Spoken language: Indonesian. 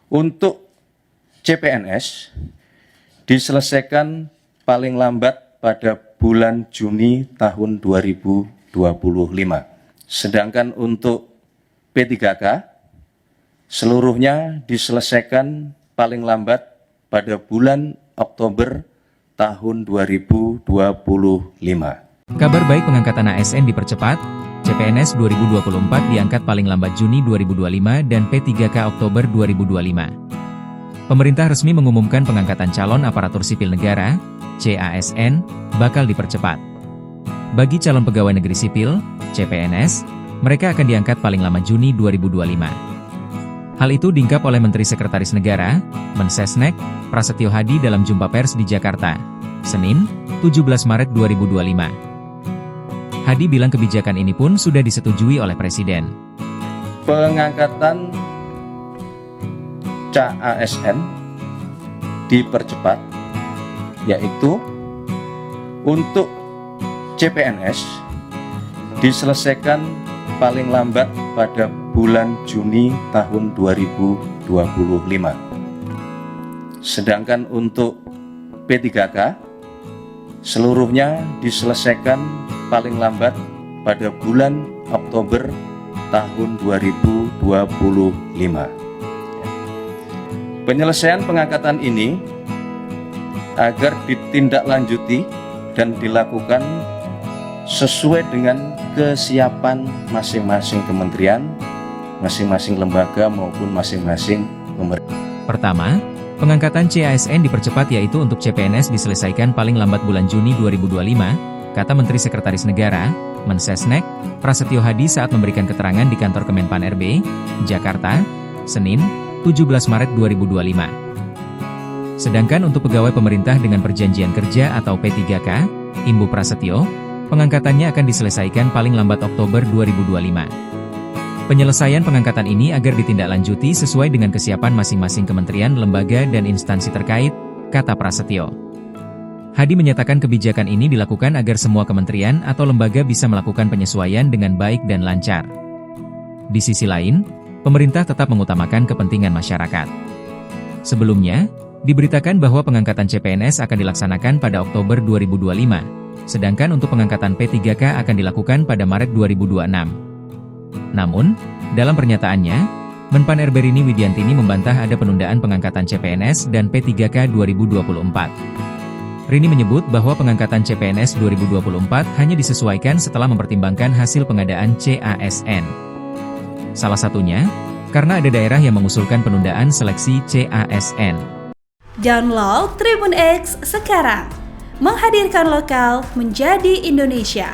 Untuk CPNS diselesaikan paling lambat pada bulan Juni tahun 2025. Sedangkan untuk P3K seluruhnya diselesaikan paling lambat pada bulan Oktober tahun 2025. Kabar baik pengangkatan ASN dipercepat, CPNS 2024 diangkat paling lambat Juni 2025 dan P3K Oktober 2025. Pemerintah resmi mengumumkan pengangkatan calon aparatur sipil negara, CASN, bakal dipercepat. Bagi calon pegawai negeri sipil, CPNS, mereka akan diangkat paling lama Juni 2025. Hal itu diungkap oleh Menteri Sekretaris Negara, Mensesnek, Prasetyo Hadi dalam jumpa pers di Jakarta, Senin, 17 Maret 2025. Hadi bilang kebijakan ini pun sudah disetujui oleh Presiden. Pengangkatan CASN dipercepat, yaitu untuk CPNS diselesaikan paling lambat pada bulan Juni tahun 2025. Sedangkan untuk P3K seluruhnya diselesaikan paling lambat pada bulan Oktober tahun 2025. Penyelesaian pengangkatan ini agar ditindaklanjuti dan dilakukan sesuai dengan kesiapan masing-masing kementerian, masing-masing lembaga maupun masing-masing pemerintah. Pertama, pengangkatan CASN dipercepat yaitu untuk CPNS diselesaikan paling lambat bulan Juni 2025, kata Menteri Sekretaris Negara, Mensesnek, Prasetyo Hadi saat memberikan keterangan di kantor Kemenpan RB, Jakarta, Senin, 17 Maret 2025. Sedangkan untuk pegawai pemerintah dengan perjanjian kerja atau P3K, Imbu Prasetyo, pengangkatannya akan diselesaikan paling lambat Oktober 2025. Penyelesaian pengangkatan ini agar ditindaklanjuti sesuai dengan kesiapan masing-masing kementerian, lembaga, dan instansi terkait, kata Prasetyo. Hadi menyatakan kebijakan ini dilakukan agar semua kementerian atau lembaga bisa melakukan penyesuaian dengan baik dan lancar. Di sisi lain, pemerintah tetap mengutamakan kepentingan masyarakat. Sebelumnya, diberitakan bahwa pengangkatan CPNS akan dilaksanakan pada Oktober 2025, sedangkan untuk pengangkatan P3K akan dilakukan pada Maret 2026. Namun, dalam pernyataannya, Menpan RB Rini Widiantini membantah ada penundaan pengangkatan CPNS dan P3K 2024. Rini menyebut bahwa pengangkatan CPNS 2024 hanya disesuaikan setelah mempertimbangkan hasil pengadaan CASN. Salah satunya, karena ada daerah yang mengusulkan penundaan seleksi CASN. Download Tribun X sekarang, menghadirkan lokal menjadi Indonesia.